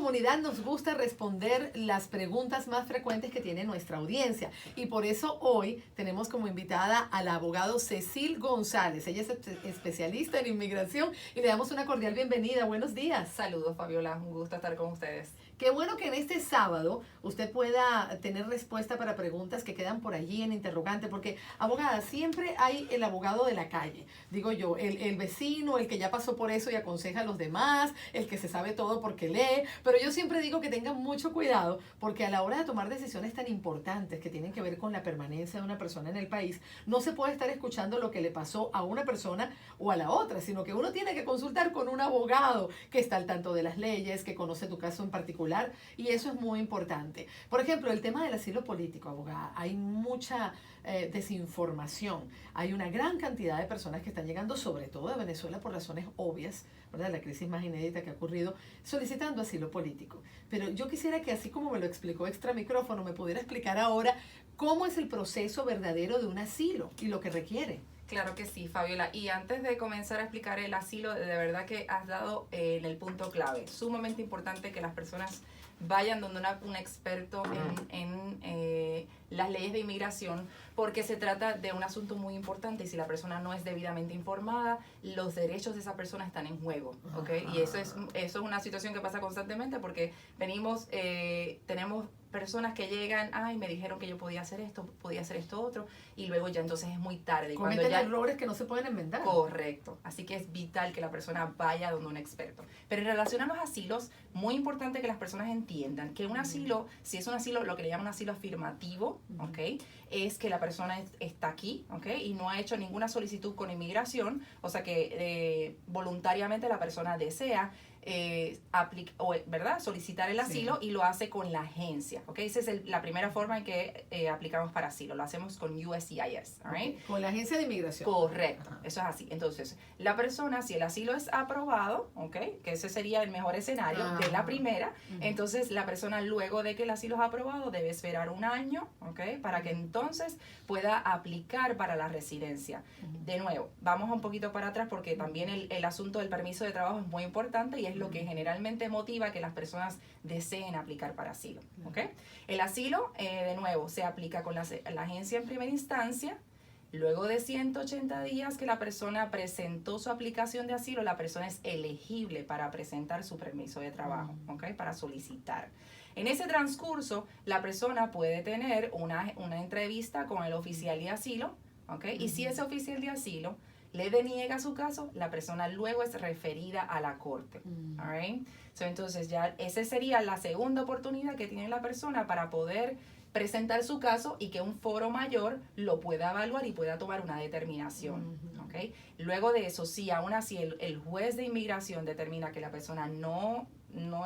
comunidad nos gusta responder las preguntas más frecuentes que tiene nuestra audiencia y por eso hoy tenemos como invitada al abogado Cecil González. Ella es especialista en inmigración y le damos una cordial bienvenida. Buenos días. Saludos, Fabiola. Un gusto estar con ustedes. Qué bueno que en este sábado usted pueda tener respuesta para preguntas que quedan por allí en interrogante, porque, abogada, siempre hay el abogado de la calle, digo yo, el vecino, el que ya pasó por eso y aconseja a los demás, el que se sabe todo porque lee, pero yo siempre digo que tengan mucho cuidado, porque a la hora de tomar decisiones tan importantes que tienen que ver con la permanencia de una persona en el país, no se puede estar escuchando lo que le pasó a una persona o a la otra, sino que uno tiene que consultar con un abogado que está al tanto de las leyes, que conoce tu caso en particular, y eso es muy importante. Por ejemplo, el tema del asilo político, abogada, hay mucha desinformación. Hay una gran cantidad de personas que están llegando, sobre todo de Venezuela, por razones obvias, ¿verdad? La crisis más inédita que ha ocurrido, solicitando asilo político. Pero yo quisiera que, así como me lo explicó extra micrófono, me pudiera explicar ahora cómo es el proceso verdadero de un asilo y lo que requiere. Claro que sí, Fabiola. Y antes de comenzar a explicar el asilo, de verdad que has dado en el punto clave. Sumamente importante que las personas vayan donde un experto en las leyes de inmigración, porque se trata de un asunto muy importante y si la persona no es debidamente informada, los derechos de esa persona están en juego, ¿ok? Y eso es una situación que pasa constantemente porque tenemos personas que llegan, ay, me dijeron que yo podía hacer esto otro, y luego ya entonces es muy tarde. Cometen errores que no se pueden enmendar. Correcto. Así que es vital que la persona vaya donde un experto. Pero en relación a los asilos, muy importante que las personas entiendan que un asilo, si es un asilo, lo que le llaman un asilo afirmativo, ¿ok? Es que la persona está aquí, ¿ok? Y no ha hecho ninguna solicitud con inmigración, o sea que voluntariamente la persona desea ¿verdad? Solicitar el asilo, sí, y lo hace con la agencia, ¿ok? Esa es la primera forma en que aplicamos para asilo. Lo hacemos con USCIS, ¿right? Con la agencia de inmigración. Correcto, eso es así. Entonces, la persona, si el asilo es aprobado, ¿ok? Que ese sería el mejor escenario de la primera, entonces la persona luego de que el asilo es aprobado debe esperar un año, ¿ok? Para que entonces pueda aplicar para la residencia. De nuevo, vamos un poquito para atrás porque también el asunto del permiso de trabajo es muy importante y es lo que generalmente motiva que las personas deseen aplicar para asilo, ¿ok? El asilo, de nuevo, se aplica con la agencia en primera instancia. Luego de 180 días que la persona presentó su aplicación de asilo, la persona es elegible para presentar su permiso de trabajo, ¿ok? Para solicitar. En ese transcurso, la persona puede tener una entrevista con el oficial de asilo, ¿ok? Y si ese oficial de asilo le deniega su caso, la persona luego es referida a la corte. All right? Entonces ya esa sería la segunda oportunidad que tiene la persona para poder presentar su caso y que un foro mayor lo pueda evaluar y pueda tomar una determinación. ¿Okay? Luego de eso, si aún así el juez de inmigración determina que la persona no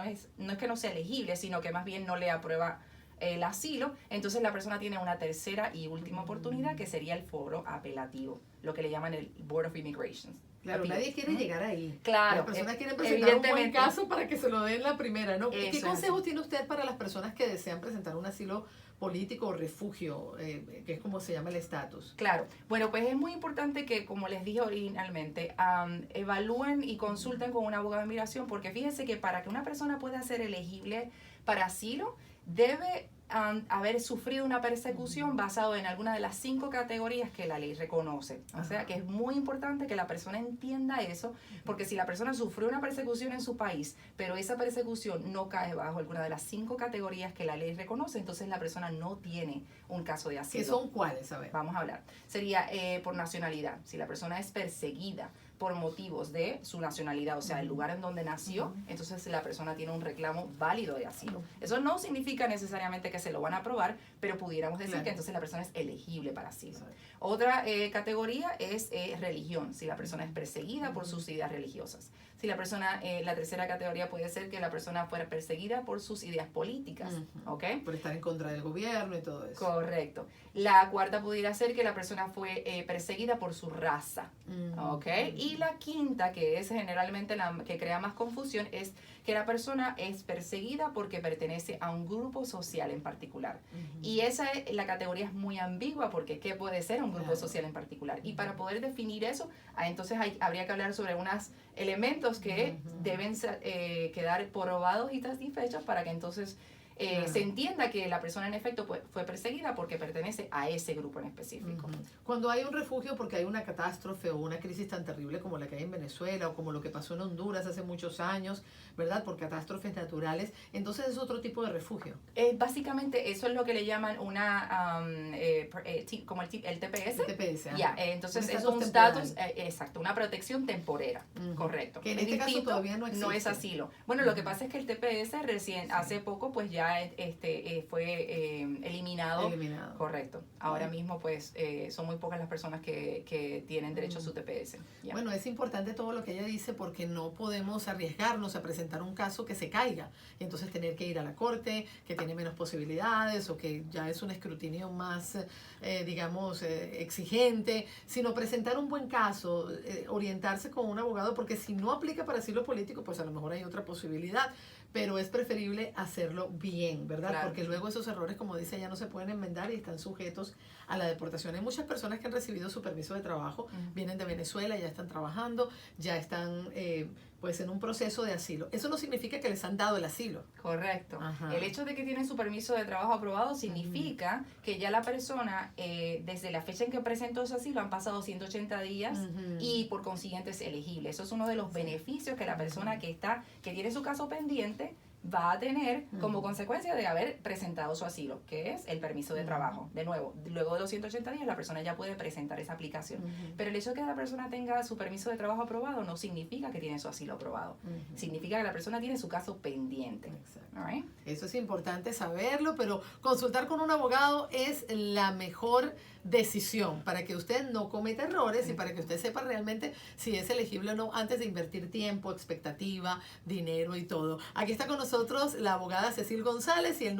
es que no sea elegible, sino que más bien no le aprueba el asilo, entonces la persona tiene una tercera y última oportunidad que sería el foro apelativo, lo que le llaman el Board of Immigration. Claro, nadie quiere llegar ahí. Claro. Las personas quieren presentar un buen caso para que se lo den la primera, ¿no? ¿Qué consejos tiene usted para las personas que desean presentar un asilo político o refugio, que es como se llama el estatus? Claro. Bueno, pues es muy importante que, como les dije originalmente, evalúen y consulten con un abogado de inmigración, porque fíjense que para que una persona pueda ser elegible para asilo, debe haber sufrido una persecución basado en alguna de las 5 categorías que la ley reconoce. O sea que es muy importante que la persona entienda eso, porque si la persona sufrió una persecución en su país, pero esa persecución no cae bajo alguna de las 5 categorías que la ley reconoce, entonces la persona no tiene un caso de asilo. ¿Qué son cuáles? A ver. Vamos a hablar. Sería por nacionalidad. Si la persona es perseguida por motivos de su nacionalidad, o sea, el lugar en donde nació, entonces la persona tiene un reclamo válido de asilo. Eso no significa necesariamente que se lo van a aprobar, pero pudiéramos decir que entonces la persona es elegible para asilo. Otra categoría es religión, si la persona es perseguida por sus ideas religiosas. Si la persona, la tercera categoría puede ser que la persona fuera perseguida por sus ideas políticas, ¿ok? Por estar en contra del gobierno y todo eso. Correcto. La cuarta pudiera ser que la persona fue perseguida por su raza, ¿ok? Y la quinta, que es generalmente la que crea más confusión, es que la persona es perseguida porque pertenece a un grupo social en particular. Y la categoría es muy ambigua porque ¿qué puede ser un grupo social en particular? Y para poder definir eso, entonces habría que hablar sobre unos elementos los que deben quedar probados y satisfechos para que entonces se entienda que la persona en efecto fue perseguida porque pertenece a ese grupo en específico. Cuando hay un refugio porque hay una catástrofe o una crisis tan terrible como la que hay en Venezuela o como lo que pasó en Honduras hace muchos años, ¿verdad? Por catástrofes naturales, entonces es otro tipo de refugio. Básicamente eso es lo que le llaman una, como el TPS. El TPS, Ya, entonces es un estatus, exacto, una protección temporera, correcto. Que en este caso todavía no existe. No es asilo. Bueno, lo que pasa es que el TPS recién, hace poco, pues ya fue eliminado. Correcto. Ahora mismo, pues, son muy pocas las personas que tienen derecho a su TPS. Yeah. Bueno, es importante todo lo que ella dice porque no podemos arriesgarnos a presentar un caso que se caiga y entonces tener que ir a la corte, que tiene menos posibilidades o que ya es un escrutinio más, digamos, exigente, sino presentar un buen caso, orientarse con un abogado, porque si no aplica para asilo político, pues a lo mejor hay otra posibilidad. Pero es preferible hacerlo bien, ¿verdad? Claro. Porque luego esos errores, como dice ella, no se pueden enmendar y están sujetos a la deportación. Hay muchas personas que han recibido su permiso de trabajo, vienen de Venezuela, ya están trabajando, ya están pues en un proceso de asilo. Eso no significa que les han dado el asilo. Correcto. El hecho de que tienen su permiso de trabajo aprobado significa que ya la persona, desde la fecha en que presentó su asilo, han pasado 180 días y por consiguiente es elegible. Eso es uno de los beneficios que la persona que tiene su caso pendiente va a tener como consecuencia de haber presentado su asilo, que es el permiso de trabajo. De nuevo, luego de los 180 días la persona ya puede presentar esa aplicación. Pero el hecho de que la persona tenga su permiso de trabajo aprobado no significa que tiene su asilo aprobado. Significa que la persona tiene su caso pendiente. Right? Eso es importante saberlo, pero consultar con un abogado es la mejor decisión para que usted no cometa errores y para que usted sepa realmente si es elegible o no antes de invertir tiempo, expectativa, dinero y todo. Aquí está con nosotros la abogada Cecil González y el